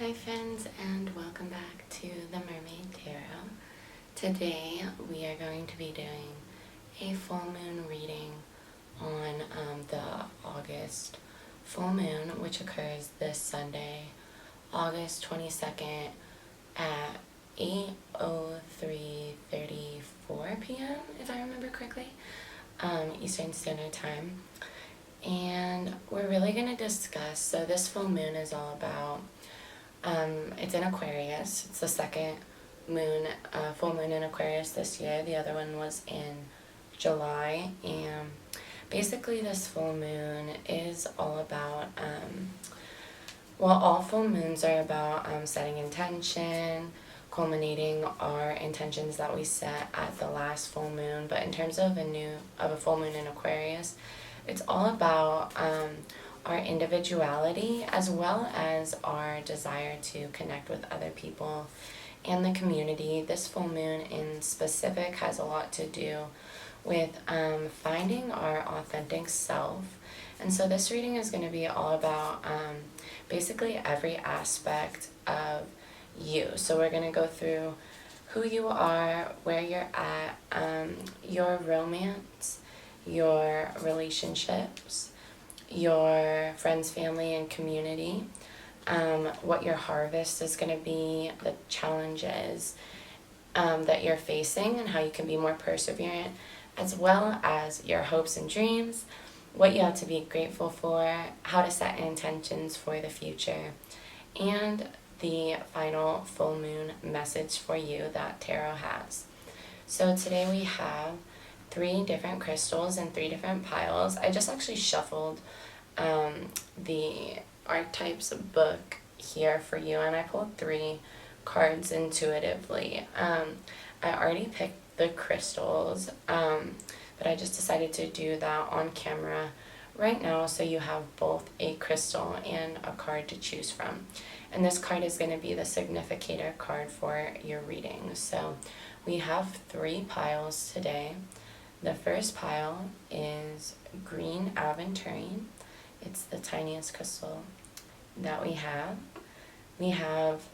Hi friends, and welcome back to the Mermaid Tarot. Today we are going to be doing a full moon reading on the August full moon, which occurs this Sunday, August 22nd at 8:03:34 p.m. if I remember correctly, Eastern Standard Time. And we're really going to discuss, so this full moon is all about it's in Aquarius. It's the second moon, full moon in Aquarius this year. The other one was in July. And basically this full moon is all about, all full moons are about setting intention, culminating our intentions that we set at the last full moon. But in terms of a full moon in Aquarius, it's all about our individuality as well as our desire to connect with other people and the community. This full moon in specific has a lot to do with finding our authentic self. And so this reading is going to be all about basically every aspect of you. So we're going to go through who you are, where you're at, your romance, your relationships, your friends, family, and community, what your harvest is going to be, the challenges that you're facing and how you can be more perseverant, as well as your hopes and dreams, what you have to be grateful for, how to set intentions for the future, and the final full moon message for you that tarot has. So today we have 3 different crystals in 3 different piles. I just actually shuffled the archetypes book here for you, and I pulled 3 cards intuitively. I already picked the crystals, but I just decided to do that on camera right now, so you have both a crystal and a card to choose from. And this card is going to be the significator card for your reading. So we have 3 piles today. The first pile is green aventurine. It's the tiniest crystal that we have. We have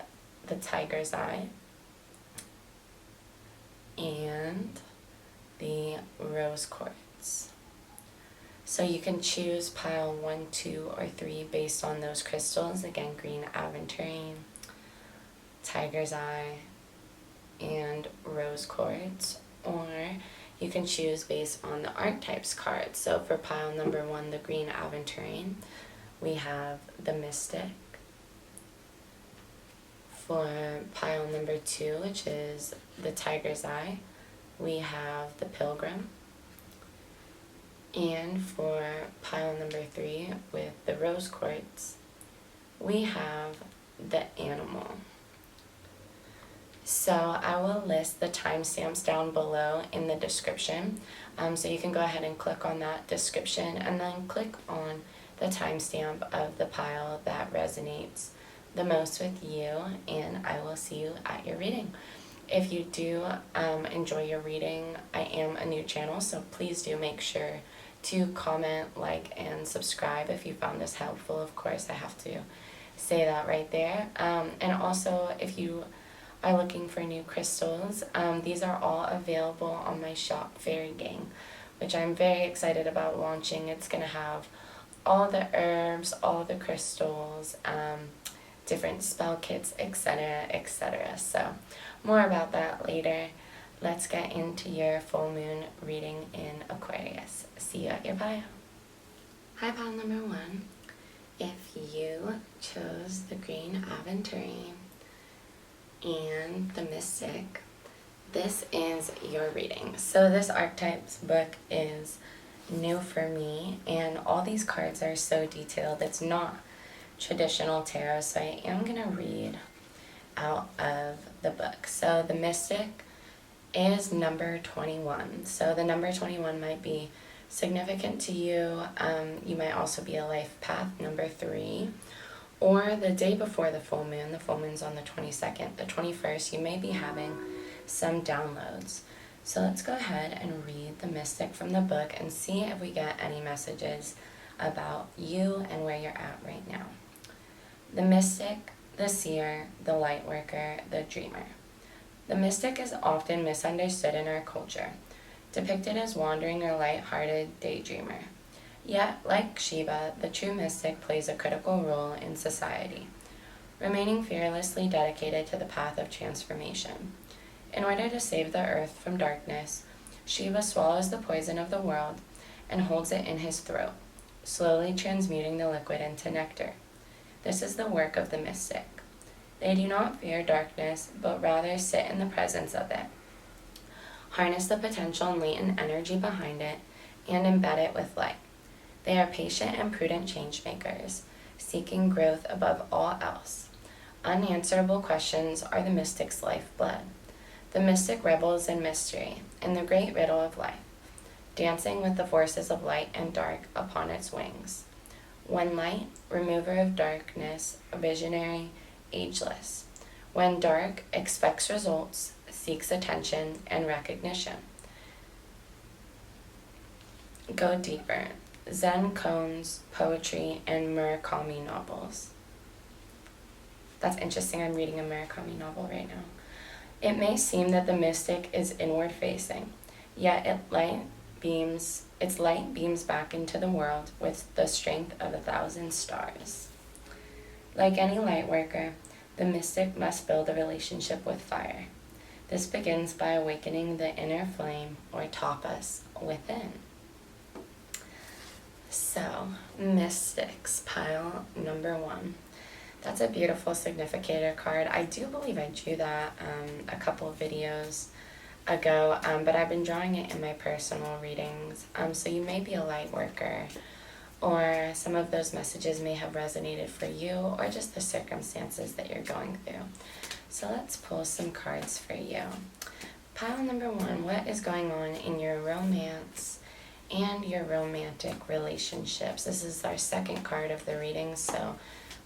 the tiger's eye and the rose quartz. So you can choose pile 1, 2, or 3 based on those crystals. Again, green aventurine, tiger's eye, and rose quartz. Or you can choose based on the archetypes card. So for pile number 1, the green aventurine, we have the mystic. For pile number 2, which is the tiger's eye, we have the pilgrim. And for pile number 3, with the rose quartz, we have the animal. So I will list the timestamps down below in the description. So you can go ahead and click on that description and then click on the timestamp of the pile that resonates the most with you, and I will see you at your reading. If you do enjoy your reading, I am a new channel, so please do make sure to comment, like, and subscribe if you found this helpful. Of course, I have to say that right there. And also, if you are looking for new crystals, these are all available on my shop, Fairy Gang, which I'm very excited about launching. It's going to have all the herbs, all the crystals, different spell kits, etc., etc. So more about that later. Let's get into your full moon reading in Aquarius. See you at your pile. Hi, pile number 1. If you chose the green aventurine and the mystic, this is your reading. So this archetypes book is new for me, and all these cards are so detailed. It's not traditional tarot, so I am going to read out of the book. So the mystic is number 21. So the number 21 might be significant to you. You might also be a life path number 3. Or the day before the full moon's on the 22nd, the 21st, you may be having some downloads. So let's go ahead and read the mystic from the book and see if we get any messages about you and where you're at right now. The mystic the seer, the light worker, the dreamer. The mystic is often misunderstood in our culture, depicted as wandering or light-hearted daydreamer. Yet, like Shiva, the true mystic plays a critical role in society, remaining fearlessly dedicated to the path of transformation. In order to save the earth from darkness, Shiva swallows the poison of the world and holds it in his throat, slowly transmuting the liquid into nectar. This is the work of the mystic. They do not fear darkness, but rather sit in the presence of it, harness the potential and latent energy behind it, and embed it with light. They are patient and prudent change makers, seeking growth above all else. Unanswerable questions are the mystic's lifeblood. The mystic revels in mystery, in the great riddle of life, dancing with the forces of light and dark upon its wings. When light, remover of darkness, visionary, ageless. When dark, expects results, seeks attention and recognition. Go deeper. Zen koans, poetry, and Murakami novels. That's interesting. I'm reading a Murakami novel right now. It may seem that the mystic is inward facing, yet its light beams back into the world with the strength of 1,000 stars. Like any light worker, the mystic must build a relationship with fire. This begins by awakening the inner flame, or tapas, within. So, mystics, pile number 1. That's a beautiful significator card. I do believe I drew that a couple of videos ago, but I've been drawing it in my personal readings. So you may be a light worker, or some of those messages may have resonated for you, or just the circumstances that you're going through. So let's pull some cards for you. Pile number 1, what is going on in your romance and your romantic relationships? This is our second card of the reading, so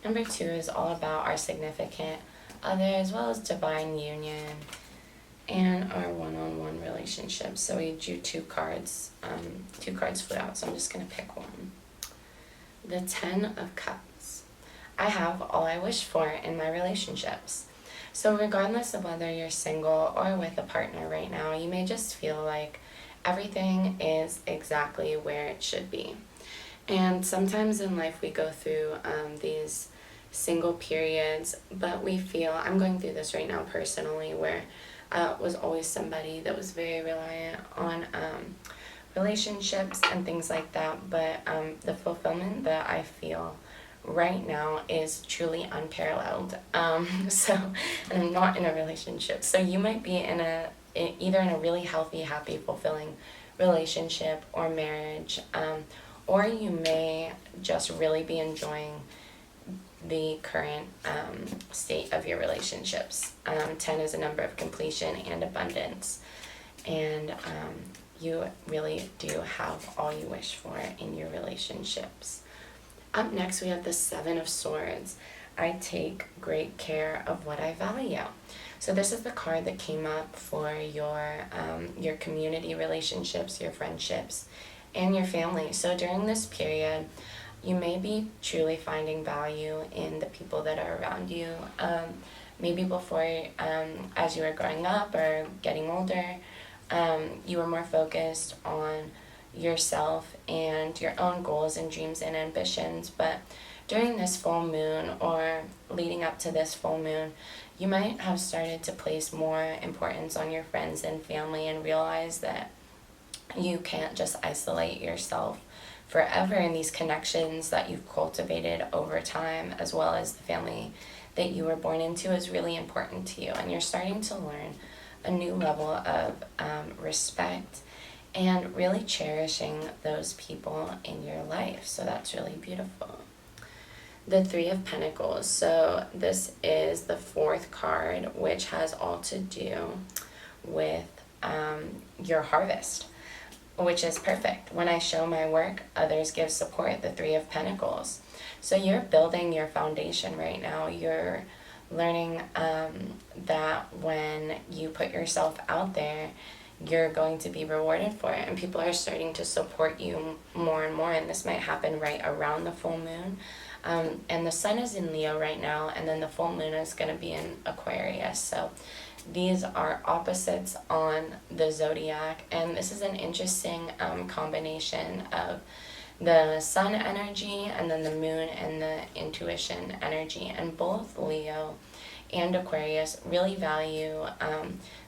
number 2 is all about our significant other, as well as divine union and our one-on-one relationships. So we drew 2 cards. 2 cards flew out, so I'm just going to pick one. The 10 of Cups. I have all I wish for in my relationships. So regardless of whether you're single or with a partner right now, you may just feel like everything is exactly where it should be. And sometimes in life we go through these single periods, but we feel, I'm going through this right now personally, where I was always somebody that was very reliant on relationships and things like that, but the fulfillment that I feel right now is truly unparalleled. And I'm not in a relationship, so you might be either in a really healthy, happy, fulfilling relationship or marriage, or you may just really be enjoying the current state of your relationships. 10 is a number of completion and abundance, and you really do have all you wish for in your relationships. Up next, we have the 7 of Swords. I take great care of what I value. So this is the card that came up for your community relationships, your friendships, and your family. So during this period, you may be truly finding value in the people that are around you. Maybe before, as you were growing up or getting older, you were more focused on yourself and your own goals and dreams and ambitions. But during this full moon, or leading up to this full moon, you might have started to place more importance on your friends and family, and realize that you can't just isolate yourself forever, in these connections that you've cultivated over time, as well as the family that you were born into, is really important to you. And you're starting to learn a new level of respect and really cherishing those people in your life. So that's really beautiful. The 3 of Pentacles. So this is the 4th card, which has all to do with your harvest, which is perfect. When I show my work, others give support, the 3 of Pentacles. So you're building your foundation right now. You're learning that when you put yourself out there, you're going to be rewarded for it, and people are starting to support you more and more, and this might happen right around the full moon. And the sun is in Leo right now, and then the full moon is going to be in Aquarius. So these are opposites on the zodiac, and this is an interesting combination of the sun energy and then the moon and the intuition energy. And both Leo and Aquarius really value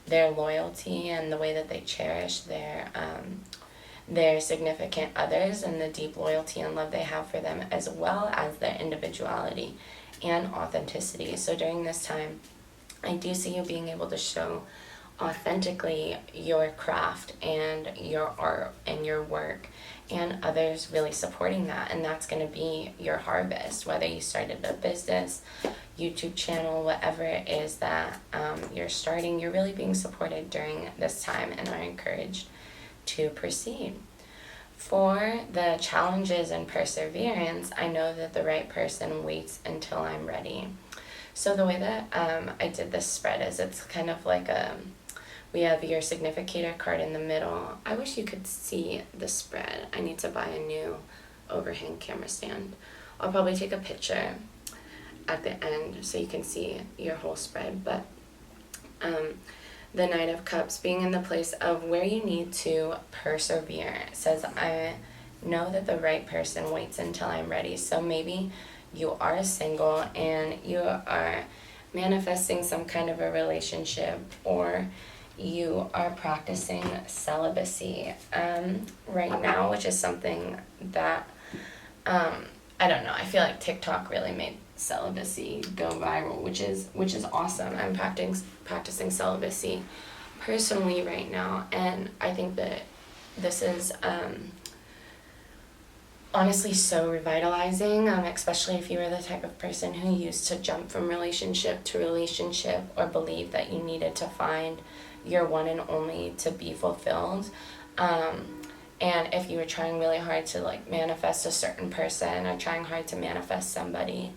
their loyalty and the way that they cherish their significant others and the deep loyalty and love they have for them, as well as their individuality and authenticity. So during this time, I do see you being able to show authentically your craft and your art and your work, and others really supporting that. And that's going to be your harvest, whether you started a business, YouTube channel, whatever it is that you're starting, you're really being supported during this time and are encouraged to proceed. For the challenges and perseverance, I know that the right person waits until I'm ready. So the way that I did this spread is it's kind of like we have your significator card in the middle. I wish you could see the spread. I need to buy a new overhang camera stand. I'll probably take a picture at the end so you can see your whole spread. But the Knight of Cups being in the place of where you need to persevere. It says, I know that the right person waits until I'm ready. So maybe you are single and you are manifesting some kind of a relationship, or you are practicing celibacy right now, which is something that, I don't know, I feel like TikTok really made celibacy go viral, which is awesome. I'm practicing celibacy personally right now, and I think that this is honestly so revitalizing, especially if you were the type of person who used to jump from relationship to relationship, or believe that you needed to find your one and only to be fulfilled. And if you were trying really hard to like manifest a certain person, or trying hard to manifest somebody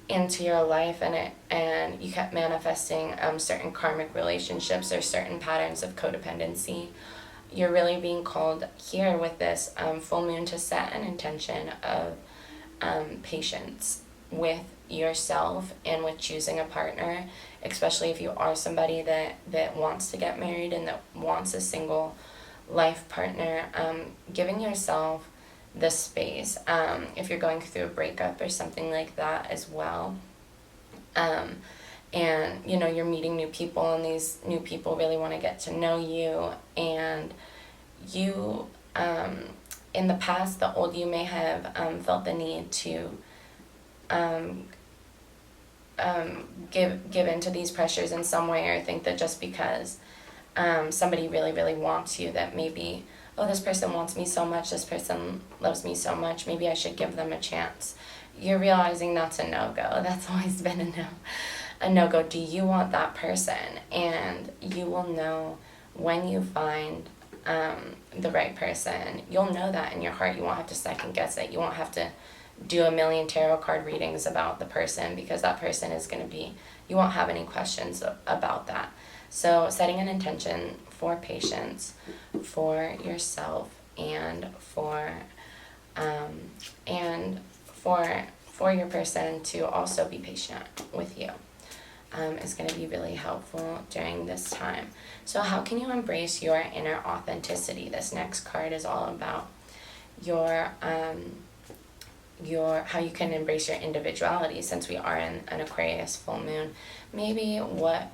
into your life, and you kept manifesting certain karmic relationships or certain patterns of codependency, you're really being called here with this full moon to set an intention of patience with yourself and with choosing a partner, especially if you are somebody that wants to get married and that wants a single life partner. Giving yourself the space, if you're going through a breakup or something like that as well, and you know you're meeting new people, and these new people really want to get to know you, and you in the past, the old you may have felt the need to give into these pressures in some way, or think that just because somebody really, really wants you, that maybe, oh, this person wants me so much, this person loves me so much, maybe I should give them a chance. You're realizing that's a no-go. That's always been a no-go. Do you want that person? And you will know when you find the right person. You'll know that in your heart. You won't have to second guess it. You won't have to do a million tarot card readings about the person, because that person is going to be, you won't have any questions about that. So setting an intention for patience for yourself, and for your person to also be patient with you is going to be really helpful during this time. So how can you embrace your inner authenticity? This next card is all about your how you can embrace your individuality, since we are in an Aquarius full moon. Maybe what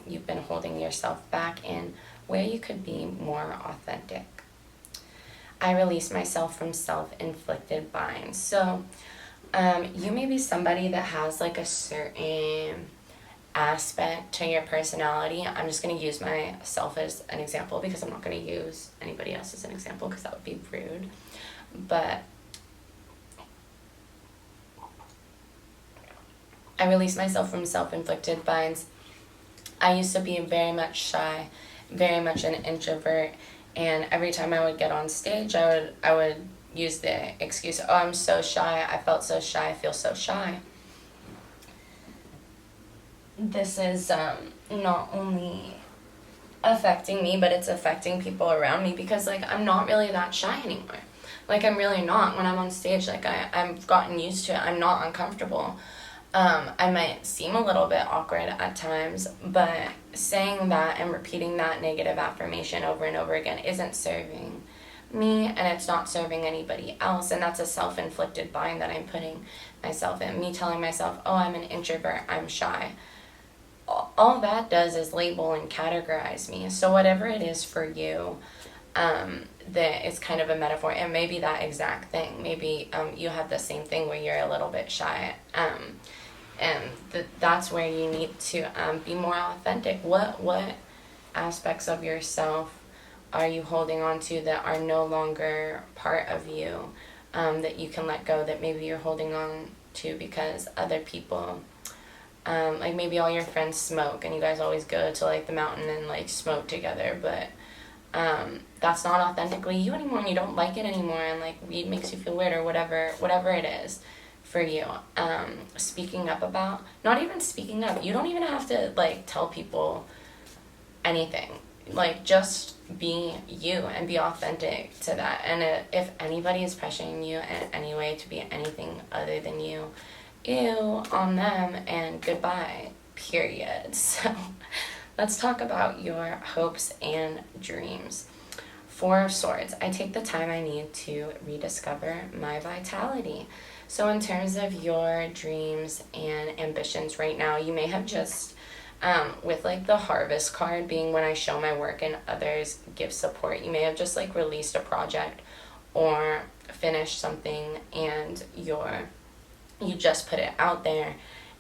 you've been holding yourself back in, where you could be more authentic. I release myself from self-inflicted binds. So you may be somebody that has like a certain aspect to your personality. I'm just going to use myself as an example, because I'm not going to use anybody else as an example, because that would be rude. But I release myself from self-inflicted binds. I used to be very much shy, very much an introvert, and every time I would get on stage, I would use the excuse, oh, I'm so shy, I felt so shy, I feel so shy. This is not only affecting me, but it's affecting people around me, because like I'm not really that shy anymore. Like I'm really not. When I'm on stage, like I've gotten used to it. I'm not uncomfortable. I might seem a little bit awkward at times, but saying that and repeating that negative affirmation over and over again isn't serving me, and it's not serving anybody else, and that's a self-inflicted bind that I'm putting myself in. Me telling myself, oh, I'm an introvert, I'm shy. All that does is label and categorize me. So whatever it is for you, that is kind of a metaphor, and maybe that exact thing. Maybe you have the same thing where you're a little bit shy, and that's where you need to be more authentic. What aspects of yourself are you holding on to that are no longer part of you, that you can let go, that maybe you're holding on to because other people, like maybe all your friends smoke and you guys always go to like the mountain and like smoke together, but that's not authentically you anymore, and you don't like it anymore, and like weed makes you feel weird, or whatever it is for you. Speaking up about, not even speaking up, you don't even have to like tell people anything, like just be you and be authentic to that. And if anybody is pressuring you in any way to be anything other than you, ew on them and goodbye, period. So let's talk about your hopes and dreams. Four of Swords. I take the time I need to rediscover my vitality. So in terms of your dreams and ambitions right now, you may have just, with like the Harvest card being when I show my work and others give support, you may have just like released a project or finished something, and you just put it out there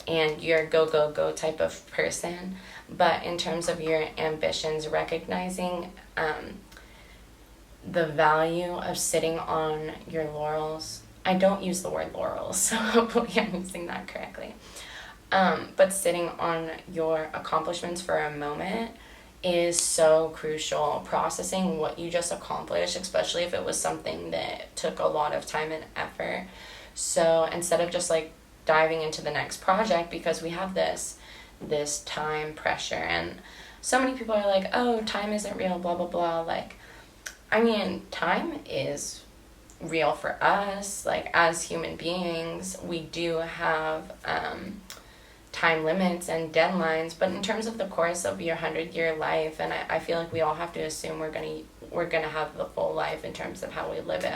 and you're go type of person. But in terms of your ambitions, recognizing the value of sitting on your laurels. I don't use the word laurels, so hopefully I'm using that correctly. But sitting on your accomplishments for a moment is so crucial. Processing what you just accomplished, especially if it was something that took a lot of time and effort. So instead of just like diving into the next project, because we have this time pressure, and so many people are like, oh, time isn't real, blah blah blah. Like, I mean, time is real for us. Like, as human beings, we do have time limits and deadlines, but in terms of the course of your 100-year life, and I feel like we all have to assume we're gonna have the full life in terms of how we live it.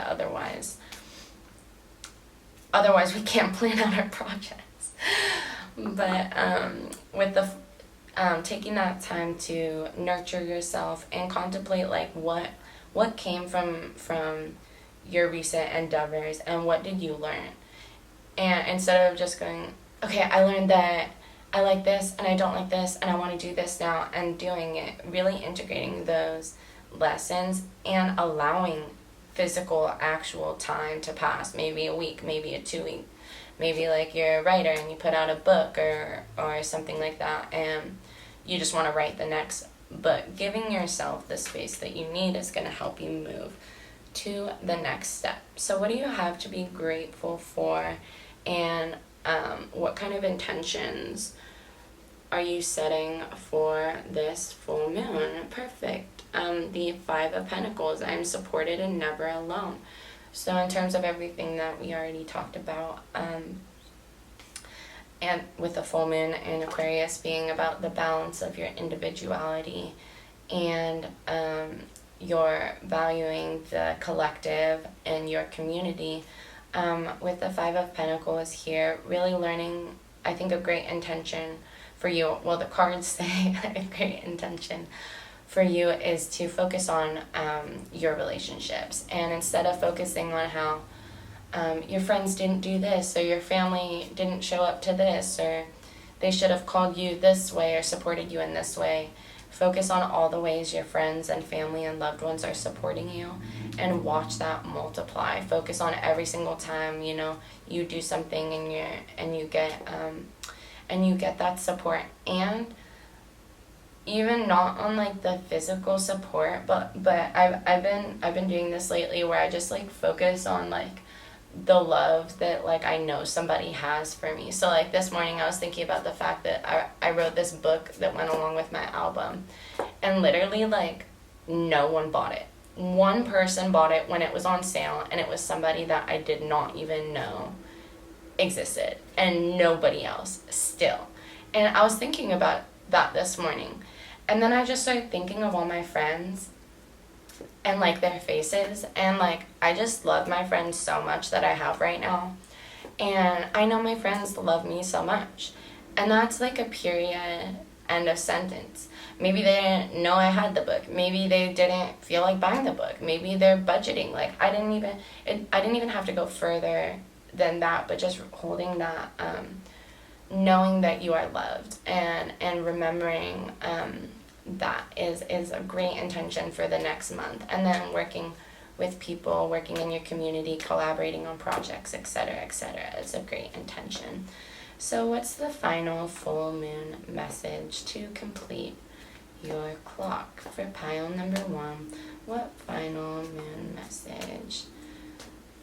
Otherwise we can't plan out our projects. But with the taking that time to nurture yourself and contemplate like what came from your recent endeavors and what did you learn, and instead of just going, okay, I learned that I like this and I don't like this and I want to do this now, and doing it, really integrating those lessons and allowing physical actual time to pass, maybe a week, maybe a 2 week, maybe like you're a writer and you put out a book or something like that, and you just want to write the next book. Giving yourself the space that you need is going to help you move to the next step. So what do you have to be grateful for, and what kind of intentions are you setting for this full moon? Perfect. The Five of Pentacles. I'm supported and never alone. So in terms of everything that we already talked about, and with the full moon in Aquarius being about the balance of your individuality and you're valuing the collective and your community, with the Five of Pentacles here, really learning, I think a great intention for you, well, the cards say a great intention for you is to focus on your relationships, and instead of focusing on how your friends didn't do this, or your family didn't show up to this, or they should have called you this way or supported you in this way, focus on all the ways your friends and family and loved ones are supporting you, and watch that multiply. Focus on every single time you do something and you get that support, and even not on like the physical support, but I've been doing this lately where I just like focus on like the love that like I know somebody has for me. So like this morning I was thinking about the fact that I wrote this book that went along with my album, and literally, like, no one bought it. One person bought it when it was on sale, and it was somebody that I did not even know existed, and nobody else still. And I was thinking about that this morning, and then I just started thinking of all my friends and, like, their faces, and, like, I just love my friends so much that I have right now, and I know my friends love me so much, and that's like a period, end of sentence. Maybe they didn't know I had the book. Maybe they didn't feel like buying the book. Maybe they're budgeting. Like, I didn't even have to go further than that, but just holding that, knowing that you are loved, and remembering that is a great intention for the next month. And then working with people, working in your community, collaborating on projects, etc., etc. It's a great intention. So what's the final full moon message to complete your clock for pile number 1? What final moon message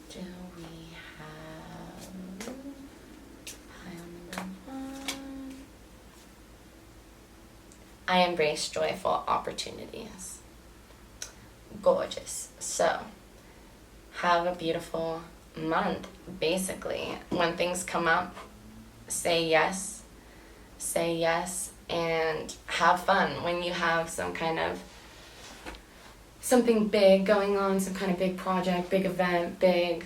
do we have? Pile number 1. I embrace joyful opportunities. Gorgeous. So, have a beautiful month, basically. When things come up, say yes, and have fun. When you have something big going on, some kind of big project, big event, big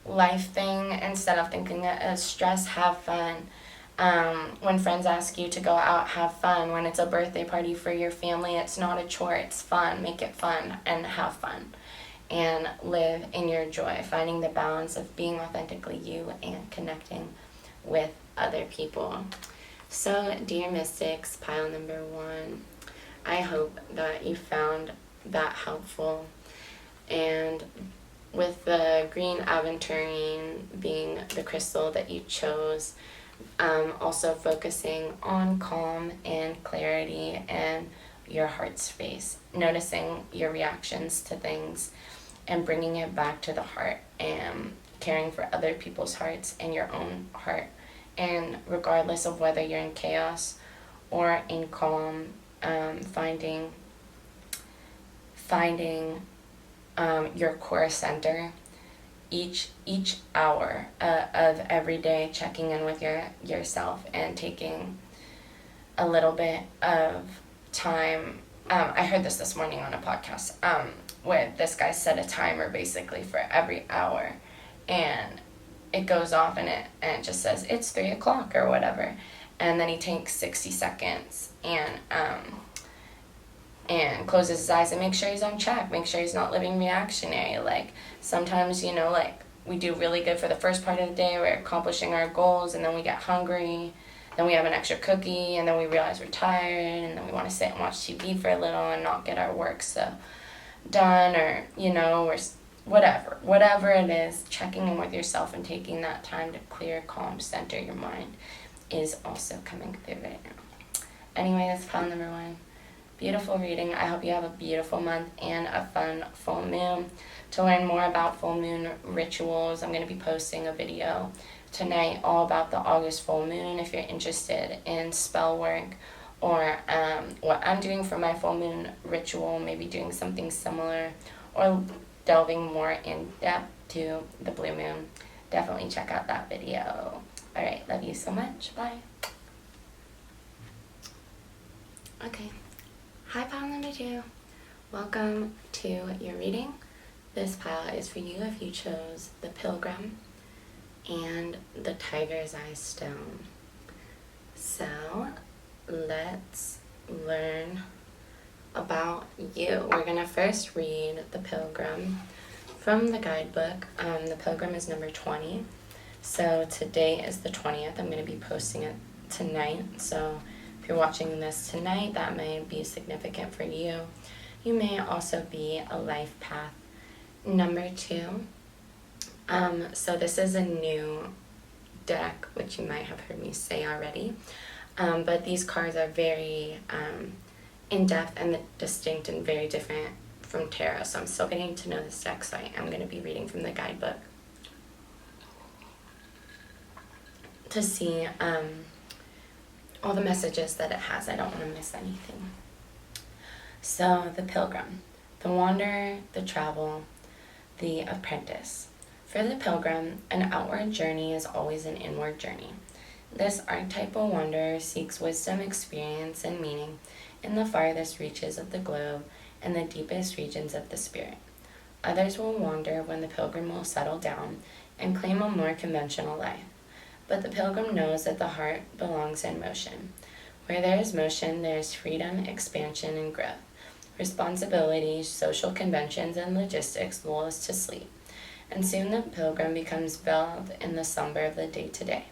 life thing, instead of thinking it as stress, have fun. When friends ask you to go out, have fun. When it's a birthday party for your family, it's not a chore, it's fun. Make it fun and have fun. And live in your joy, finding the balance of being authentically you and connecting with other people. So, dear Mystics, pile number 1, I hope that you found that helpful. And with the green aventurine being the crystal that you chose, also focusing on calm and clarity and your heart space, noticing your reactions to things and bringing it back to the heart, and caring for other people's hearts and your own heart. And regardless of whether you're in chaos or in calm, finding your core center each hour of every day, checking in with yourself and taking a little bit of time. I heard this morning on a podcast, where this guy set a timer basically for every hour, and it goes off, and it just says it's 3 o'clock or whatever, and then he takes 60 seconds and closes his eyes and makes sure he's on track, make sure he's not living reactionary. Like, sometimes, like, we do really good for the first part of the day, we're accomplishing our goals, and then we get hungry, then we have an extra cookie, and then we realize we're tired, and then we want to sit and watch TV for a little and not get our work done, or we're whatever it is. Checking in with yourself and taking that time to clear, calm, center your mind is also coming through right now. Anyway, that's pile number 1. Beautiful reading. I hope you have a beautiful month and a fun full moon. To learn more about full moon rituals, I'm going to be posting a video tonight all about the August full moon. If you're interested in spell work, or what I'm doing for my full moon ritual, maybe doing something similar, or delving more in depth to the blue moon, definitely check out that video. Alright, love you so much. Bye. Okay. Hi, pile number 2. Welcome to your reading. This pile is for you if you chose the Pilgrim and the Tiger's Eye Stone. So, let's learn about you. We're going to first read the Pilgrim from the guidebook. The Pilgrim is number 20. So today is the 20th. I'm going to be posting it tonight. So if you're watching this tonight, that may be significant for you. You may also be a life path number 2. So this is a new deck, which you might have heard me say already. But these cards are very in-depth and distinct and very different from tarot. So I'm still getting to know this deck, so I am going to be reading from the guidebook to see all the messages that it has. I don't want to miss anything. So, the pilgrim, the wanderer, the travel, the apprentice. For the pilgrim, an outward journey is always an inward journey. This archetypal wanderer seeks wisdom, experience, and meaning in the farthest reaches of the globe and the deepest regions of the spirit. Others will wander when the pilgrim will settle down and claim a more conventional life. But the pilgrim knows that the heart belongs in motion. Where there is motion, there is freedom, expansion, and growth. Responsibilities, social conventions, and logistics lull us to sleep, and soon the pilgrim becomes veiled in the slumber of the day-to-day.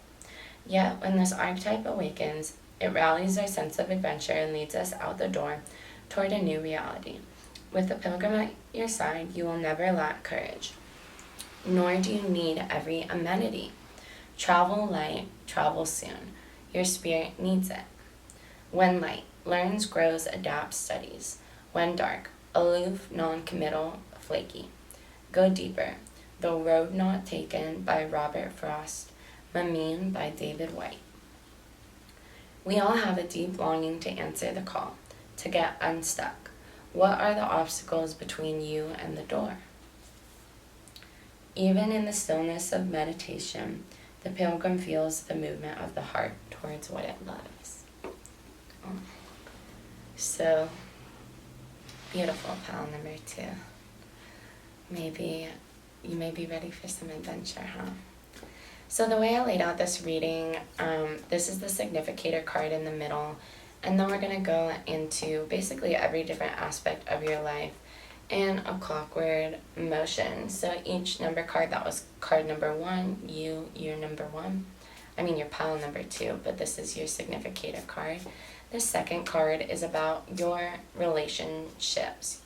Yet, when this archetype awakens, it rallies our sense of adventure and leads us out the door toward a new reality. With the pilgrim at your side, you will never lack courage, nor do you need every amenity. Travel light, travel soon. Your spirit needs it. When light, learns, grows, adapts, studies. When dark, aloof, non-committal, flaky. Go deeper. The Road Not Taken by Robert Frost. Mermaid by David White. We all have a deep longing to answer the call, to get unstuck. What are the obstacles between you and the door? Even in the stillness of meditation, the pilgrim feels the movement of the heart towards what it loves. Oh. So, beautiful, pal number 2. Maybe you may be ready for some adventure, huh? So the way I laid out this reading, this is the significator card in the middle, and then we're going to go into basically every different aspect of your life in a clockward motion. So each number card, that was card number 1, you're number 1. I mean, your pile number 2, but this is your significator card. The second card is about your relationships,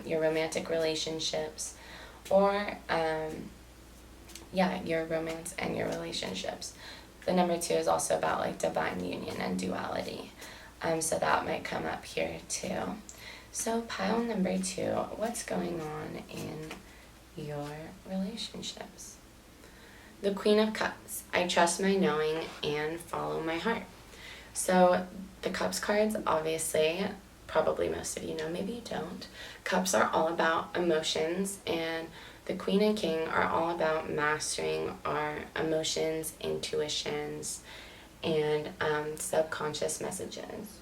your romantic relationships, or your romance and your relationships. The number 2 is also about like divine union and duality. So that might come up here too. So pile number 2, what's going on in your relationships? The Queen of Cups. I trust my knowing and follow my heart. So the Cups cards, obviously, probably most of you know, maybe you don't. Cups are all about emotions, and the Queen and King are all about mastering our emotions, intuitions, and subconscious messages.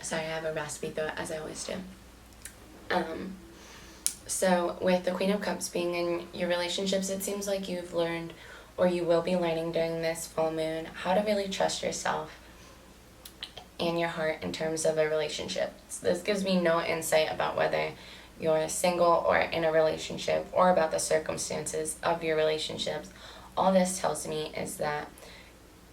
Sorry, I have a raspy throat, as I always do. So with the Queen of Cups being in your relationships, it seems like you've learned, or you will be learning during this full moon, how to really trust yourself and your heart in terms of a relationship. So this gives me no insight about whether you're single or in a relationship, or about the circumstances of your relationships. All this tells me is that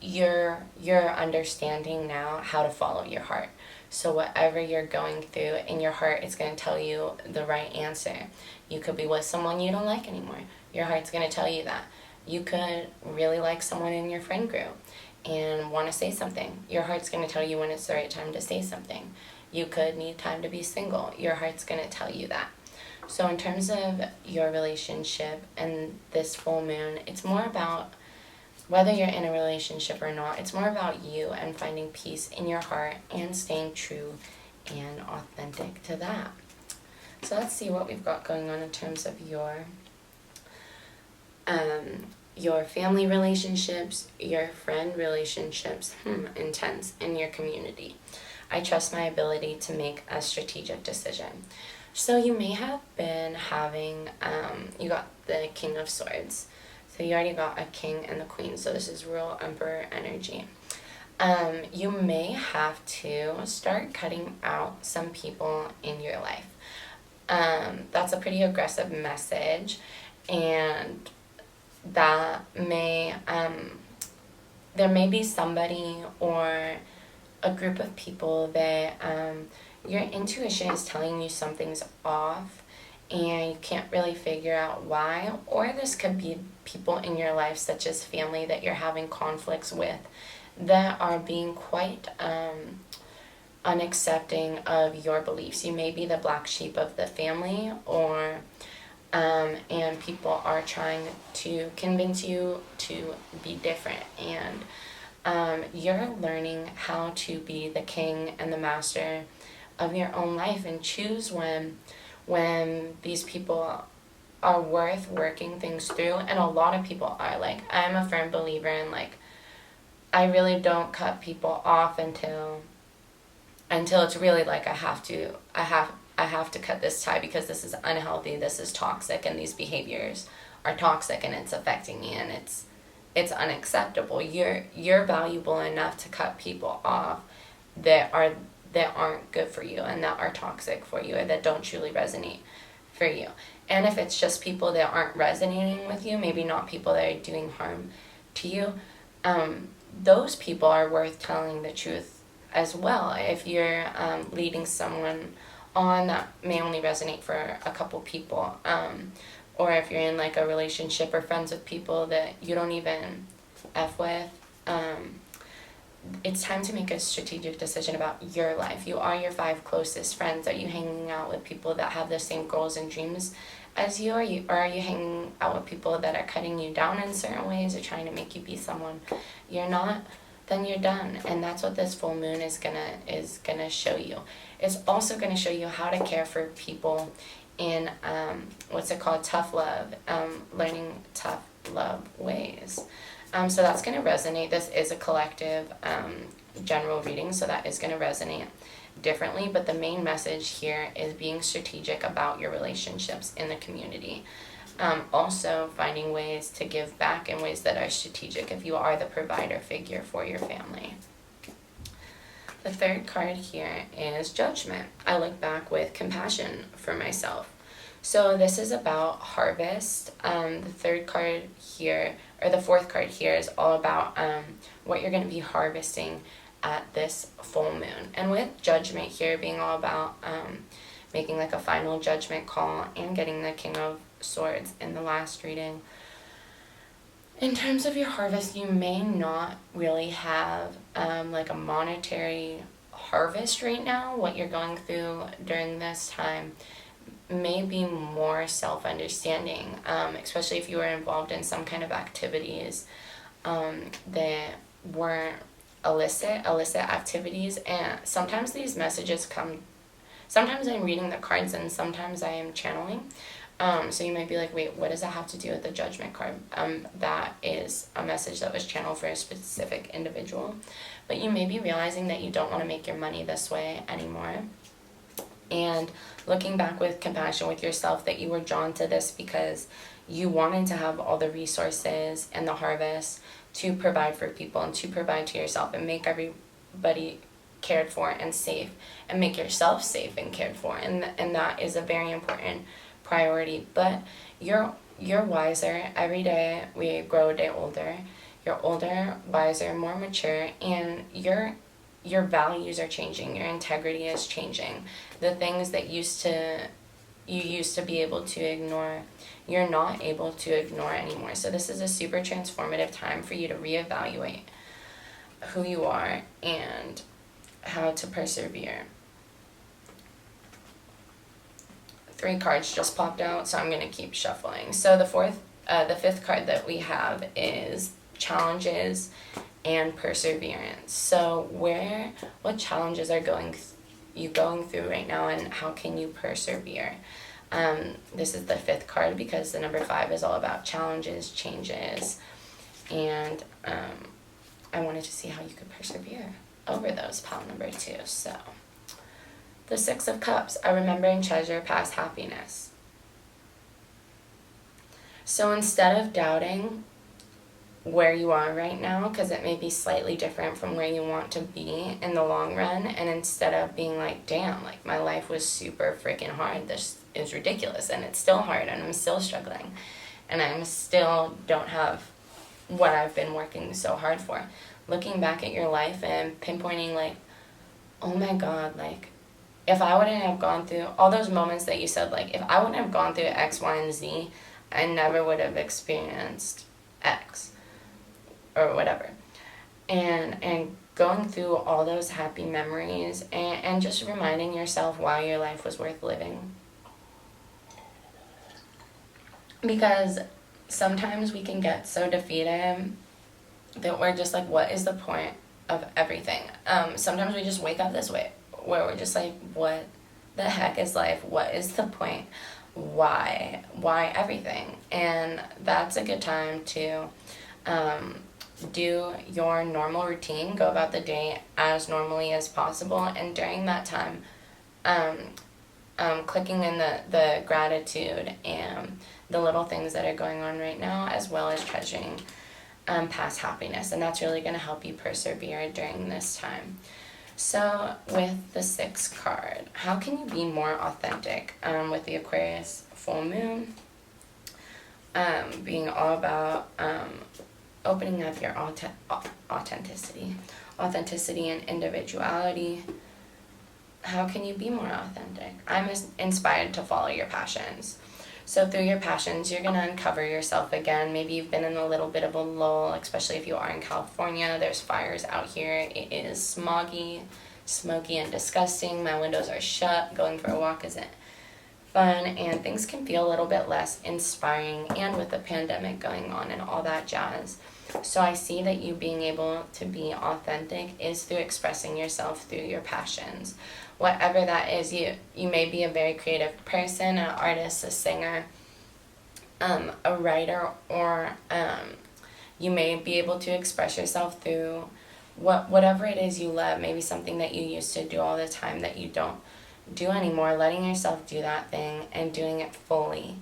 you're understanding now how to follow your heart. So whatever you're going through in your heart, it's going to tell you the right answer. You could be with someone you don't like anymore. Your heart's going to tell you that. You could really like someone in your friend group and want to say something. Your heart's going to tell you when it's the right time to say something. You could need time to be single. Your heart's going to tell you that. So in terms of your relationship and this full moon, it's more about whether you're in a relationship or not. It's more about you and finding peace in your heart and staying true and authentic to that. So let's see what we've got going on in terms of your family relationships, your friend relationships, intense, and your community. I trust my ability to make a strategic decision. So you may have been having, you got the King of Swords. So you already got a King and the Queen. So this is Royal Emperor energy. You may have to start cutting out some people in your life. That's a pretty aggressive message, and that may, there may be somebody or a group of people that your intuition is telling you something's off and you can't really figure out why. Or this could be people in your life, such as family, that you're having conflicts with, that are being quite unaccepting of your beliefs. You may be the black sheep of the family, or and people are trying to convince you to be different, and you're learning how to be the king and the master of your own life and choose when these people are worth working things through. And a lot of people are. Like, I'm a firm believer in, like, I really don't cut people off until it's really like I have to cut this tie because this is unhealthy, this is toxic, and these behaviors are toxic and it's affecting me, and it's unacceptable. You're valuable enough to cut people off that aren't good for you and that are toxic for you and that don't truly resonate for you. And if it's just people that aren't resonating with you, maybe not people that are doing harm to you, those people are worth telling the truth as well. If you're leading someone on that may only resonate for a couple people, or if you're in like a relationship or friends with people that you don't even F with, it's time to make a strategic decision about your life. You are your 5 closest friends. Are you hanging out with people that have the same goals and dreams as you? Or are you hanging out with people that are cutting you down in certain ways or trying to make you be someone you're not? Then you're done. And that's what this full moon is gonna show you. It's also gonna show you how to care for people in tough love, learning tough love ways. So that's going to resonate. This is a collective general reading, so that is going to resonate differently. But the main message here is being strategic about your relationships in the community. Also finding ways to give back in ways that are strategic if you are the provider figure for your family. The 3rd card here is Judgment. I look back with compassion for myself. So this is about harvest. The 3rd card here, or the 4th card here, is all about what you're going to be harvesting at this full moon. And with Judgment here being all about making like a final judgment call and getting the King of Swords in the last reading. In terms of your harvest, you may not really have like a monetary harvest right now. What you're going through during this time may be more self-understanding, especially if you were involved in some kind of activities that weren't illicit activities. And sometimes these messages come, sometimes I'm reading the cards and sometimes I am channeling. So you might be like, wait, what does that have to do with the Judgment card? That is a message that was channeled for a specific individual. But you may be realizing that you don't want to make your money this way anymore. And looking back with compassion with yourself, that you were drawn to this because you wanted to have all the resources and the harvest to provide for people and to provide to yourself and make everybody cared for and safe and make yourself safe and cared for. And that is a very important priority. But you're wiser. Every day we grow a day older. You're older, wiser, more mature, and your values are changing. Your integrity is changing. The things that you used to be able to ignore, you're not able to ignore anymore. So this is a super transformative time for you to reevaluate who you are and how to persevere. 3 cards just popped out, so I'm going to keep shuffling. So the 5th card that we have is Challenges and Perseverance. So what challenges are you going through right now, and how can you persevere? This is the 5th card because the number 5 is all about challenges, changes, and I wanted to see how you could persevere over those, pile number 2. So the 6 of Cups, I remember and treasure past happiness. So instead of doubting where you are right now, because it may be slightly different from where you want to be in the long run, and instead of being like, damn, like my life was super freaking hard, this is ridiculous, and it's still hard, and I'm still struggling, and I'm still don't have what I've been working so hard for. Looking back at your life and pinpointing like, oh my God, like if I wouldn't have gone through all those moments that you said, like if I wouldn't have gone through X, Y, and Z, I never would have experienced X or whatever. And going through all those happy memories and just reminding yourself why your life was worth living. because sometimes we can get so defeated that we're just like, what is the point of everything? Sometimes we just wake up this way, where we're just like, what the heck is life? What is the point? Why everything? And that's a good time to do your normal routine, go about the day as normally as possible, and during that time, clicking in the gratitude and the little things that are going on right now, as well as treasuring past happiness, and that's really going to help you persevere during this time. So with the 6th card, how can you be more authentic with the Aquarius full moon? Being all about opening up your authenticity and individuality. How can you be more authentic? I'm inspired to follow your passions. So through your passions, you're going to uncover yourself again. Maybe you've been in a little bit of a lull, especially if you are in California. There's fires out here. It is smoggy, smoky, and disgusting. My windows are shut. Going for a walk isn't fun, and things can feel a little bit less inspiring, and with the pandemic going on and all that jazz. So I see that you being able to be authentic is through expressing yourself through your passions. Whatever that is, you may be a very creative person, an artist, a singer, a writer, or you may be able to express yourself through whatever it is you love, maybe something that you used to do all the time that you don't do anymore. Letting yourself do that thing and doing it fully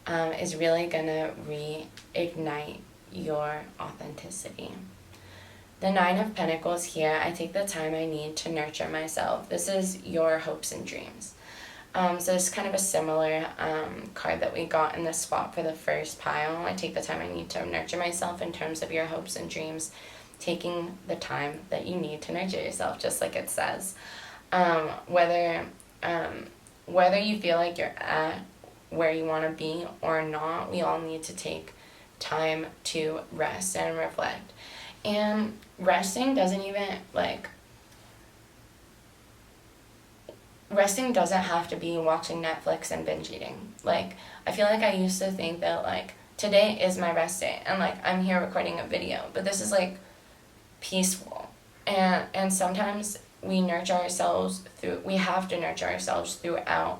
is really going to reignite your authenticity. The 9 of Pentacles here, I take the time I need to nurture myself. This is your hopes and dreams. So it's kind of a similar card that we got in the spot for the first pile. I take the time I need to nurture myself in terms of your hopes and dreams, taking the time that you need to nurture yourself, just like it says. Whether you feel like you're at where you want to be or not, we all need to take time to rest and reflect. And resting doesn't have to be watching Netflix and binge eating. Like, I feel like I used to think that, like, today is my rest day, and, like, I'm here recording a video, but this is, like, peaceful. And sometimes we have to nurture ourselves throughout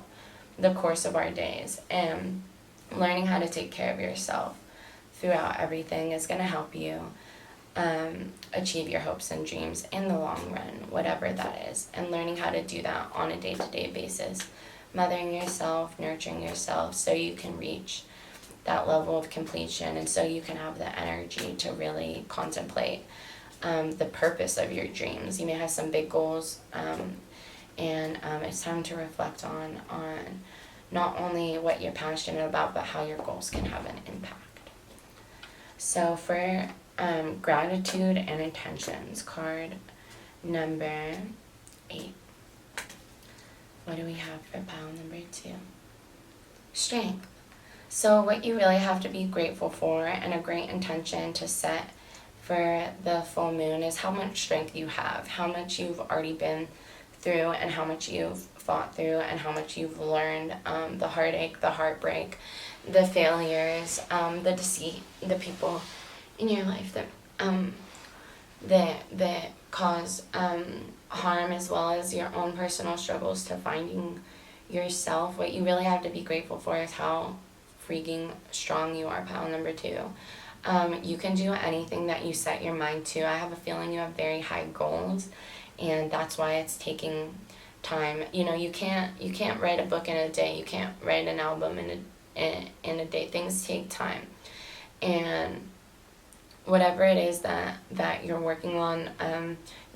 the course of our days, and learning how to take care of yourself throughout everything is going to help you achieve your hopes and dreams in the long run, whatever that is. And learning how to do that on a day-to-day basis, mothering yourself, nurturing yourself, so you can reach that level of completion, and so you can have the energy to really contemplate the purpose of your dreams. You may have some big goals, and it's time to reflect on not only what you're passionate about, but how your goals can have an impact. So for gratitude and intentions, card number 8. What do we have for pile number 2? Strength. So what you really have to be grateful for, and a great intention to set for the full moon, is how much strength you have, how much you've already been through, and how much you've fought through, and how much you've learned, the heartache, the heartbreak, the failures, the deceit, the people in your life that cause harm, as well as your own personal struggles to finding yourself. What you really have to be grateful for is how freaking strong you are, pile number 2. You can do anything that you set your mind to. I have a feeling you have very high goals, and that's why it's taking time. You know, you can't write a book in a day. You can't write an album in a day. Things take time, and whatever it is that you're working on,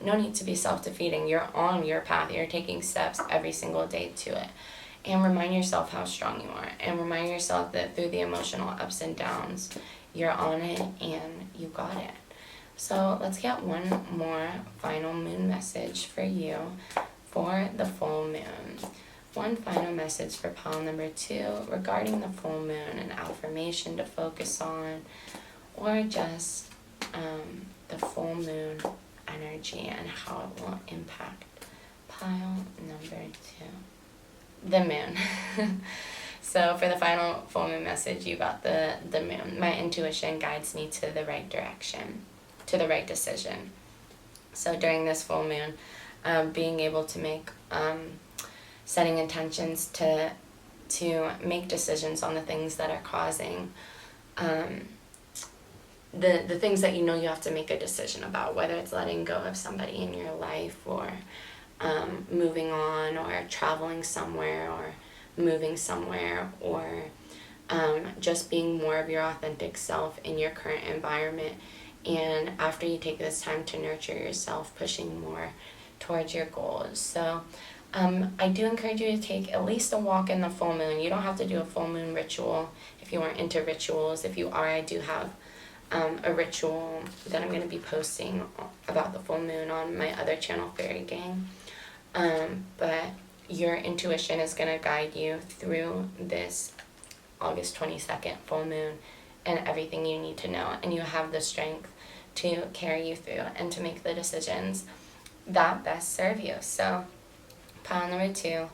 no need to be self-defeating. You're on your path. You're taking steps every single day to it. And remind yourself how strong you are. And remind yourself that through the emotional ups and downs, you're on it and you got it. So let's get one more final moon message for you for the full moon. One final message for pile number 2 regarding the full moon, an affirmation to focus on, or just the full moon energy and how it will impact pile number 2. The moon. So for the final full moon message, you got the moon. My intuition guides me to the right direction, to the right decision. So during this full moon, being able to make, setting intentions to make decisions on the things that are causing, the things that you know you have to make a decision about, whether it's letting go of somebody in your life, or moving on, or traveling somewhere, or moving somewhere, or just being more of your authentic self in your current environment. And after you take this time to nurture yourself, pushing more towards your goals. So I do encourage you to take at least a walk in the full moon. You don't have to do a full moon ritual if you aren't into rituals. If you are, I do have a ritual that I'm going to be posting about the full moon on my other channel, Fairy Gang. But your intuition is going to guide you through this August 22nd full moon and everything you need to know. And you have the strength to carry you through and to make the decisions that best serve you. So, pile number 2,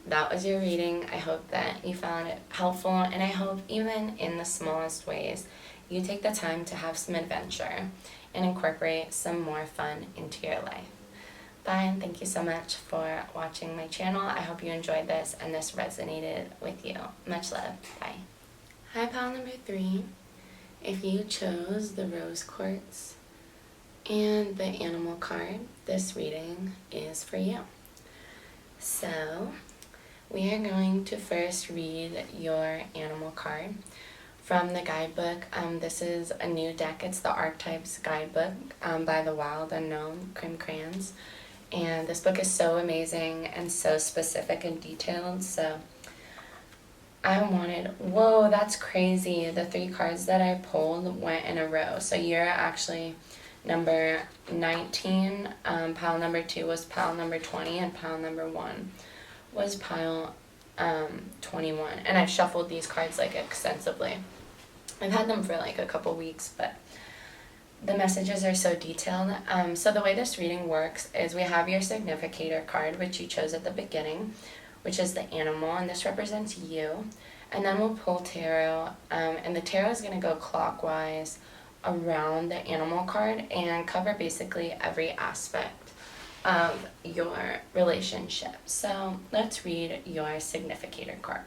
that was your reading. I hope that you found it helpful, and I hope even in the smallest ways you take the time to have some adventure and incorporate some more fun into your life. Bye, and thank you so much for watching my channel. I hope you enjoyed this and this resonated with you. Much love. Bye. Hi, pile number 3. If you chose the rose quartz and the animal card, this reading is for you. So, we are going to first read your animal card from the guidebook. This is a new deck. It's the Archetypes Guidebook by the Wild Unknown Crim Crayons. And this book is so amazing and so specific and detailed. So I wanted, whoa, that's crazy. The 3 cards that I pulled went in a row. So you're actually number 19. Pile number 2 was pile number 20, and pile number 1 was pile 21. And I've shuffled these cards like extensively. I've had them for like a couple weeks, but the messages are so detailed. So the way this reading works is we have your significator card, which you chose at the beginning, which is the animal, and this represents you. And then we'll pull tarot, and the tarot is going to go clockwise around the animal card and cover basically every aspect of your relationship. So let's read your significator card.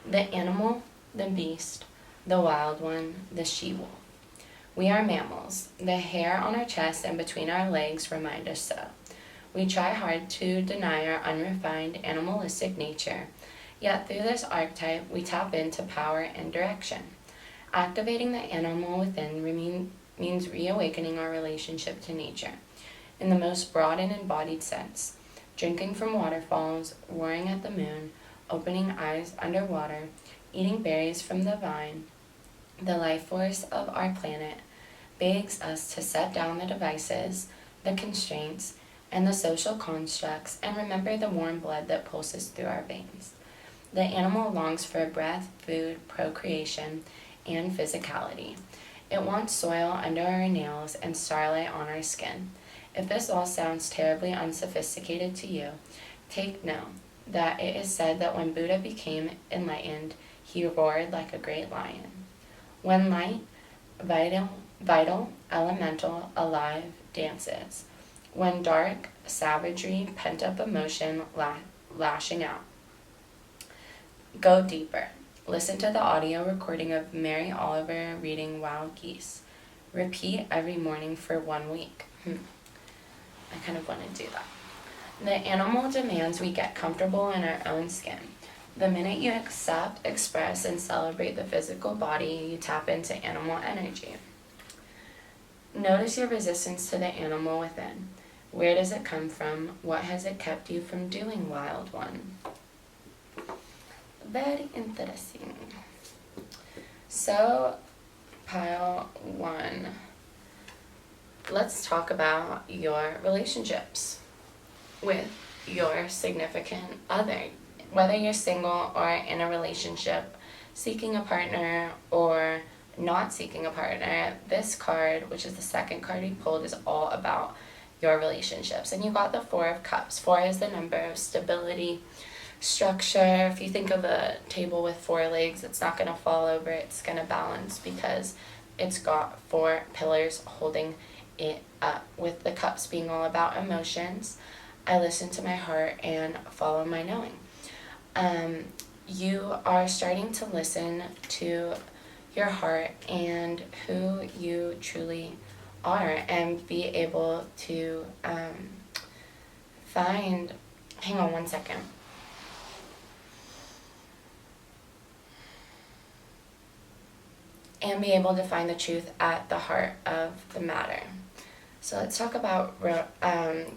The animal, the beast, the wild one, the she-wolf. We are mammals. The hair on our chest and between our legs remind us so. We try hard to deny our unrefined animalistic nature, yet through this archetype we tap into power and direction. Activating the animal within means reawakening our relationship to nature in the most broad and embodied sense. Drinking from waterfalls, roaring at the moon, opening eyes underwater, eating berries from the vine. The life force of our planet begs us to set down the devices, the constraints, and the social constructs, and remember the warm blood that pulses through our veins. The animal longs for breath, food, procreation, and physicality. It wants soil under our nails and starlight on our skin. If this all sounds terribly unsophisticated to you, take note that it is said that when Buddha became enlightened, he roared like a great lion. When light, vital, elemental, alive, dances. When dark, savagery, pent-up emotion, lashing out. Go deeper. Listen to the audio recording of Mary Oliver reading Wild Geese. Repeat every morning for 1 week. I kind of want to do that. The animal demands we get comfortable in our own skin. The minute you accept, express, and celebrate the physical body, you tap into animal energy. Notice your resistance to the animal within. Where does it come from? What has it kept you from doing, wild one? Very interesting. So, pile 1. Let's talk about your relationships with your significant other. Whether you're single or in a relationship, seeking a partner or not seeking a partner, this card, which is the second card we pulled, is all about your relationships. And you got the 4 of Cups. 4 is the number of stability, structure. If you think of a table with 4 legs, it's not going to fall over, it's going to balance because it's got 4 pillars holding it up. With the cups being all about emotions, I listen to my heart and follow my knowing. You are starting to listen to your heart and who you truly are, and be able to find, hang on one second. And be able to find the truth at the heart of the matter. So let's talk about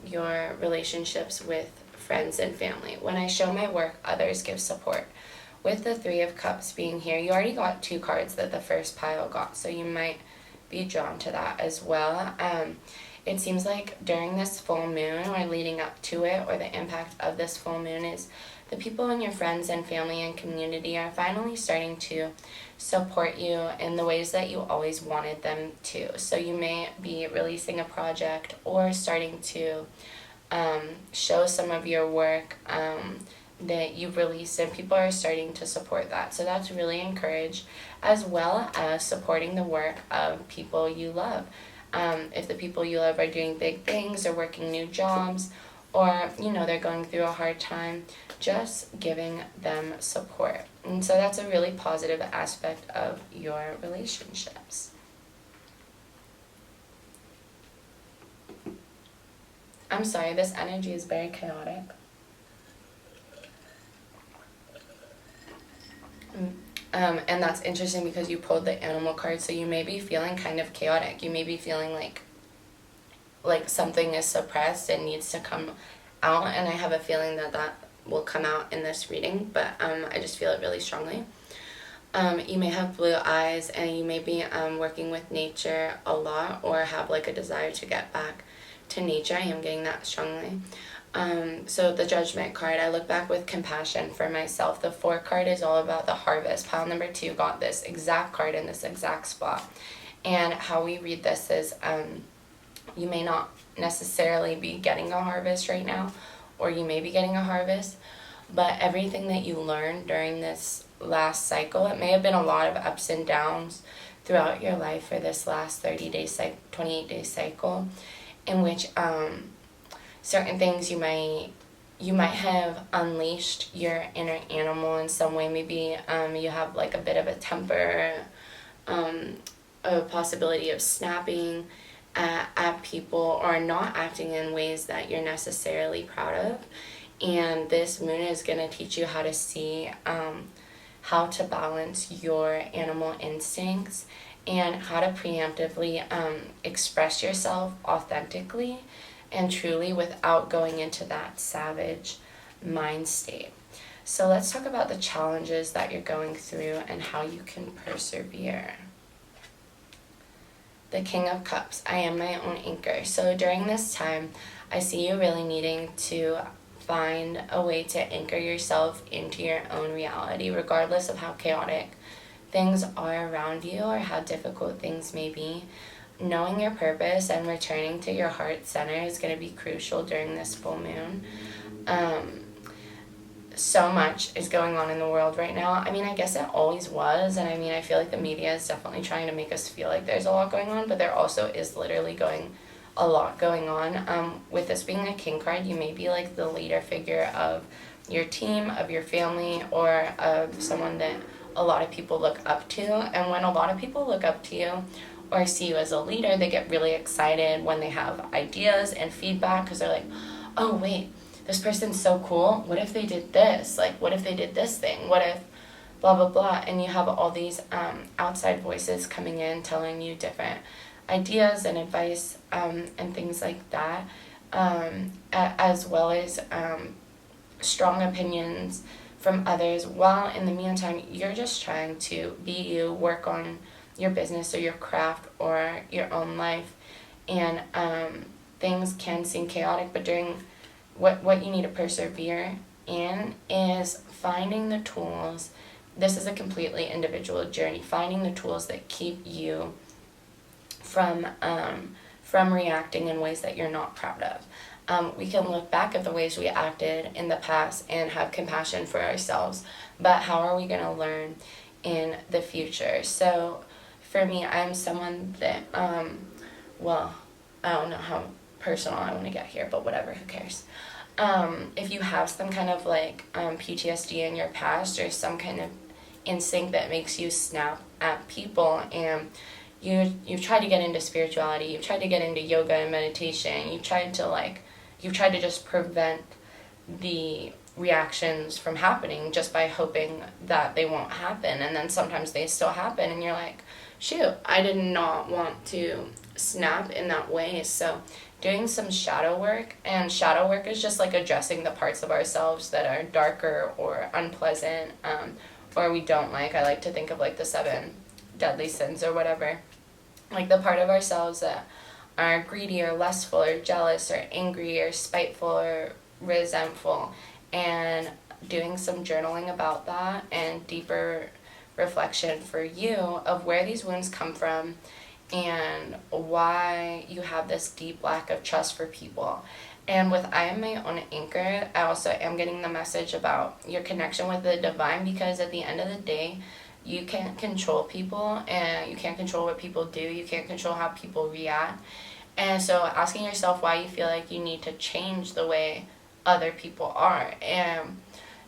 your relationships with friends and family. When I show my work, others give support. With the 3 of Cups being here, you already got 2 cards that the first pile got, so you might be drawn to that as well. It seems like during this full moon, or leading up to it, or the impact of this full moon, is the people in your friends and family and community are finally starting to support you in the ways that you always wanted them to. So you may be releasing a project or starting to show some of your work that you've released, and people are starting to support that. So that's really encouraged, as well as supporting the work of people you love. If the people you love are doing big things or working new jobs, or they're going through a hard time, just giving them support. And so that's a really positive aspect of your relationships. I'm sorry, this energy is very chaotic. And that's interesting because you pulled the animal card, so you may be feeling kind of chaotic. You may be feeling like something is suppressed and needs to come out, and I have a feeling that will come out in this reading, but I just feel it really strongly. You may have blue eyes, and you may be working with nature a lot, or have like a desire to get back to nature. I am getting that strongly. So the Judgment card, I look back with compassion for myself. The 4 card is all about the harvest. Pile number 2 got this exact card in this exact spot. And how we read this is you may not necessarily be getting a harvest right now, or you may be getting a harvest, but everything that you learned during this last cycle, it may have been a lot of ups and downs throughout your life for this last 28 day cycle, in which certain things you might have unleashed your inner animal in some way. Maybe you have like a bit of a temper, a possibility of snapping at people, or not acting in ways that you're necessarily proud of. And this moon is going to teach you how to see how to balance your animal instincts, and how to preemptively express yourself authentically and truly without going into that savage mind state. So let's talk about the challenges that you're going through and how you can persevere. The King of Cups, I am my own anchor. So during this time, I see you really needing to find a way to anchor yourself into your own reality, regardless of how chaotic things are around you or how difficult things may be. Knowing your purpose and returning to your heart center is going to be crucial during this full moon. So much is going on in the world right now. I mean, I guess it always was, and I mean, I feel like the media is definitely trying to make us feel like there's a lot going on, but there also is literally a lot going on. With this being a king card, you may be like the leader figure of your team, of your family, or of someone that a lot of people look up to. And when a lot of people look up to you or see you as a leader, they get really excited when they have ideas and feedback, because they're like, oh wait, this person's so cool, what if they did this? Like, what if they did this thing? What if blah blah blah? And you have all these outside voices coming in telling you different ideas and advice and things like that, as well as strong opinions from others, while in the meantime you're just trying to be you, work on your business or your craft or your own life. And things can seem chaotic, but during what you need to persevere in is finding the tools. This is a completely individual journey, finding the tools that keep you from reacting in ways that you're not proud of. We can look back at the ways we acted in the past and have compassion for ourselves, but how are we going to learn in the future? So for me, I'm someone that, well, I don't know how personal I want to get here, but whatever, who cares? If you have some kind of like PTSD in your past, or some kind of instinct that makes you snap at people, and you've tried to get into spirituality, you've tried to get into yoga and meditation, you've tried to just prevent the reactions from happening just by hoping that they won't happen, and then sometimes they still happen, and you're like, shoot, I did not want to snap in that way. So doing some shadow work, and shadow work is just like addressing the parts of ourselves that are darker or unpleasant, or we don't like. I like to think of like the 7 deadly sins or whatever, like the part of ourselves that are greedy or lustful or jealous or angry or spiteful or resentful, and doing some journaling about that and deeper reflection for you of where these wounds come from and why you have this deep lack of trust for people. And with I Am My Own Anchor, I also am getting the message about your connection with the divine, because at the end of the day, you can't control people, and you can't control what people do. You can't control how people react. And so asking yourself why you feel like you need to change the way other people are. And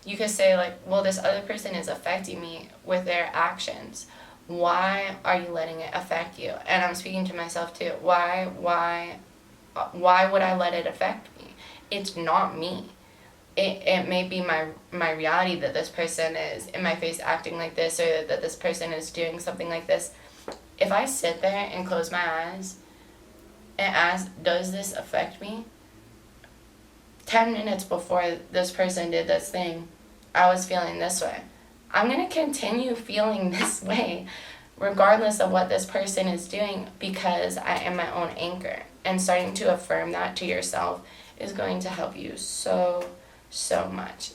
you could say like, well, this other person is affecting me with their actions. Why are you letting it affect you? And I'm speaking to myself too. Why would I let it affect me? It's not me. It may be my reality that this person is in my face acting like this, or that this person is doing something like this. If I sit there and close my eyes and ask, does this affect me? 10 minutes before this person did this thing, I was feeling this way. I'm going to continue feeling this way regardless of what this person is doing, because I am my own anchor. And starting to affirm that to yourself is going to help you so much.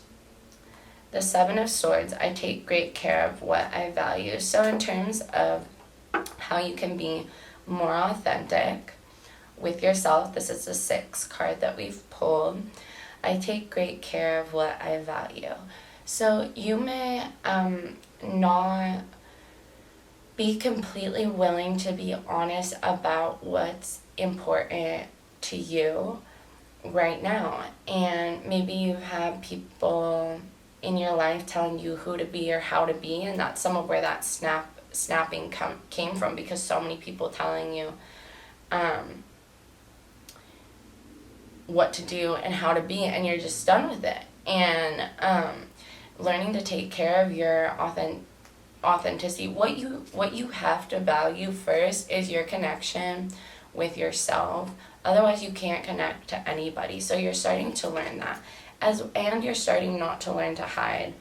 The 7 of Swords, I take great care of what I value. So in terms of how you can be more authentic with yourself, this is the 6th card that we've pulled. I take great care of what I value. So you may not be completely willing to be honest about what's important to you right now. And maybe you have people in your life telling you who to be or how to be, and that's some of where that snapping came from, because so many people telling you what to do and how to be, and you're just done with it. And learning to take care of your authenticity. What you have to value first is your connection with yourself. Otherwise, you can't connect to anybody. So you're starting to learn that, and you're starting not to learn to hide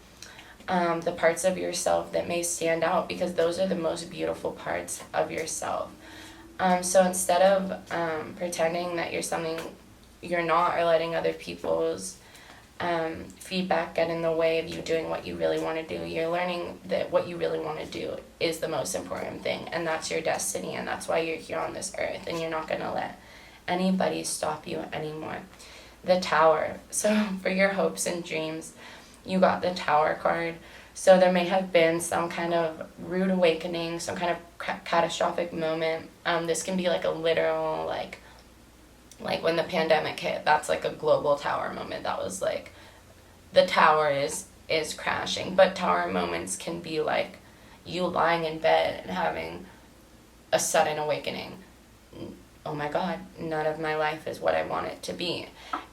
the parts of yourself that may stand out, because those are the most beautiful parts of yourself. So instead of pretending that you're something you're not, or letting other people's feedback get in the way of you doing what you really want to do, you're learning that what you really want to do is the most important thing, and that's your destiny, and that's why you're here on this earth, and you're not going to let anybody stop you anymore. The Tower. So for your hopes and dreams, you got the Tower card. So there may have been some kind of rude awakening, some kind of catastrophic moment. This can be like a literal, like when the pandemic hit, that's like a global tower moment. That was like, the tower is crashing. But tower moments can be like you lying in bed and having a sudden awakening. Oh my God, none of my life is what I want it to be.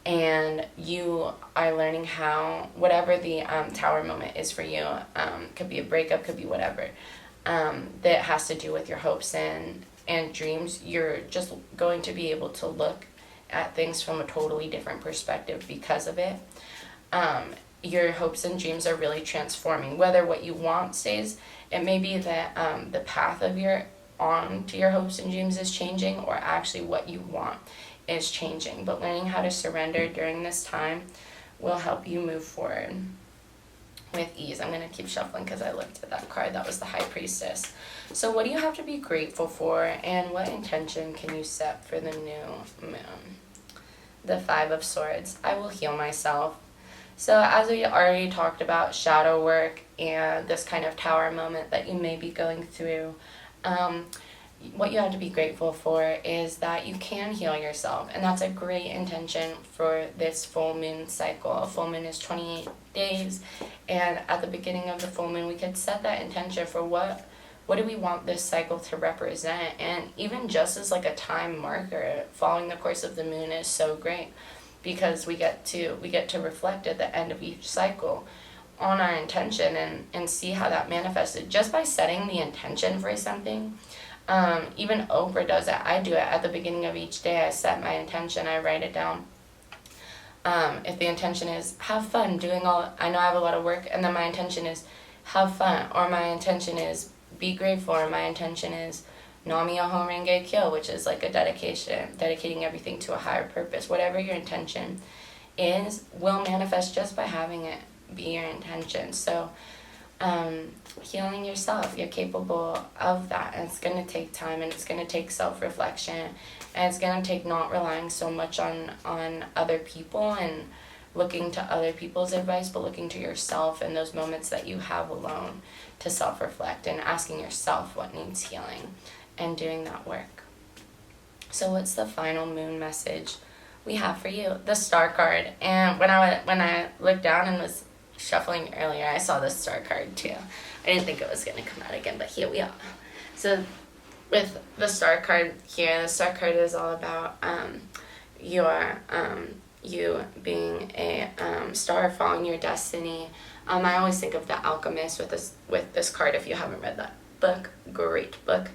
And you are learning how, whatever the tower moment is for you, could be a breakup, could be whatever, that has to do with your hopes and dreams. You're just going to be able to look at things from a totally different perspective because of it. Your hopes and dreams are really transforming. Whether what you want stays, it may be that the path of to your hopes and dreams is changing, or actually what you want is changing. But learning how to surrender during this time will help you move forward with ease. I'm going to keep shuffling because I looked at that card. That was the High Priestess. So what do you have to be grateful for, and what intention can you set for the new moon? the Five of Swords. I will heal myself. So as we already talked about shadow work and this kind of tower moment that you may be going through, what you have to be grateful for is that you can heal yourself. And that's a great intention for this full moon cycle. A full moon is 28 days. And at the beginning of the full moon, we could set that intention for what do we want this cycle to represent. And even just as like a time marker, following the course of the moon is so great, because we get to reflect at the end of each cycle on our intention and see how that manifested just by setting the intention for something. Even Oprah does it. I do it at the beginning of each day. I set my intention. I write it down. If the intention is have fun doing I know I have a lot of work, and then my intention is have fun, or my intention is be grateful, or my intention is Nam-myoho Renge Kyo, which is like a dedicating everything to a higher purpose. Whatever your intention is will manifest just by having it be your intention. So healing yourself, you're capable of that, and it's going to take time, and it's going to take self-reflection, and it's going to take not relying so much on other people and looking to other people's advice, but looking to yourself in those moments that you have alone to self-reflect and asking yourself what needs healing and doing that work. So what's the final moon message we have for you? The Star card. And when I looked down and was shuffling earlier, I saw the Star card too. I didn't think it was going to come out again, but here we are. So with the Star card here, the Star card is all about you being a star, following your destiny. I always think of The Alchemist with this card. If you haven't read that book, great book.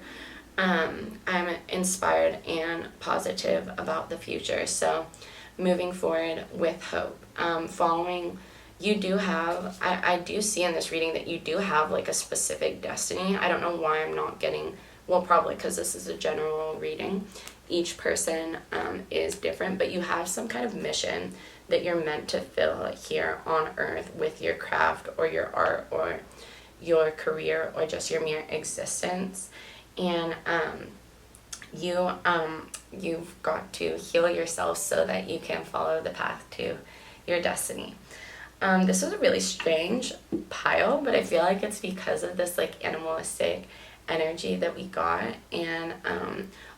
I'm inspired and positive about the future. So moving forward with hope, following, you do have, I do see in this reading that you do have like a specific destiny. I don't know why I'm not getting, well, probably because this is a general reading. Each person is different, but you have some kind of mission that you're meant to fill here on earth with your craft or your art or your career or just your mere existence. And you've got to heal yourself so that you can follow the path to your destiny. This was a really strange pile, but I feel like it's because of this like animalistic energy that we got. And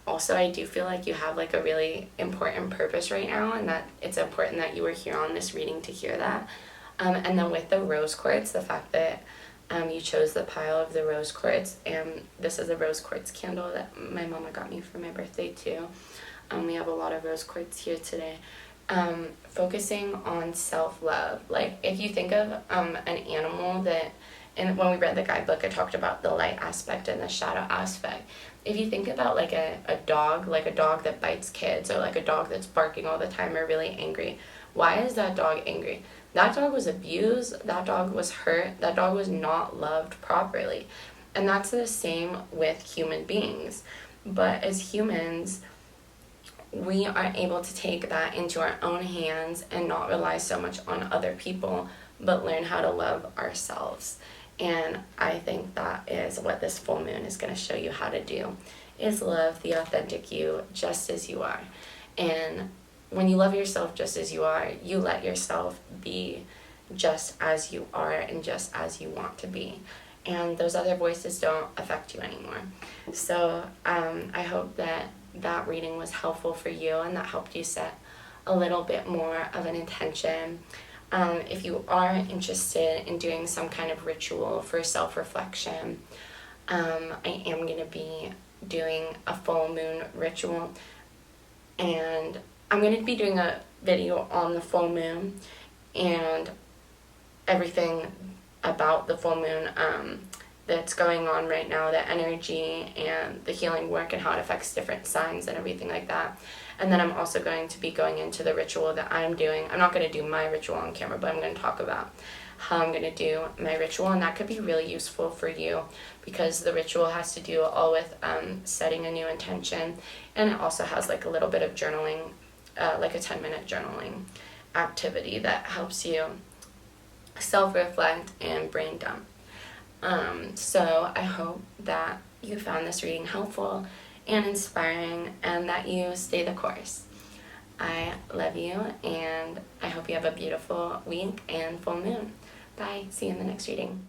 also I do feel like you have like a really important purpose right now, and that it's important that you were here on this reading to hear that. And then with the rose quartz, the fact that you chose the pile of the rose quartz, and this is a rose quartz candle that my mama got me for my birthday too. We have a lot of rose quartz here today. Focusing on self-love. Like if you think of an animal that, and when we read the guidebook, I talked about the light aspect and the shadow aspect. If you think about like a dog that bites kids, or like a dog that's barking all the time or really angry, why is that dog angry? That dog was abused, that dog was hurt, that dog was not loved properly. And that's the same with human beings. But as humans, we are able to take that into our own hands and not rely so much on other people, but learn how to love ourselves. And I think that is what this full moon is going to show you how to do, is love the authentic you just as you are. And when you love yourself just as you are, you let yourself be just as you are and just as you want to be. And those other voices don't affect you anymore. So I hope that reading was helpful for you and that helped you set a little bit more of an intention. If you are interested in doing some kind of ritual for self-reflection, I am going to be doing a full moon ritual, and I'm going to be doing a video on the full moon and everything about the full moon that's going on right now, the energy and the healing work and how it affects different signs and everything like that. And then I'm also going to be going into the ritual that I'm doing. I'm not going to do my ritual on camera, but I'm going to talk about how I'm going to do my ritual, and that could be really useful for you because the ritual has to do all with setting a new intention, and it also has like a little bit of journaling, like a 10-minute journaling activity that helps you self-reflect and brain dump. So I hope that you found this reading helpful and inspiring and that you stay the course. I love you, and I hope you have a beautiful week and full moon. Bye. See you in the next reading.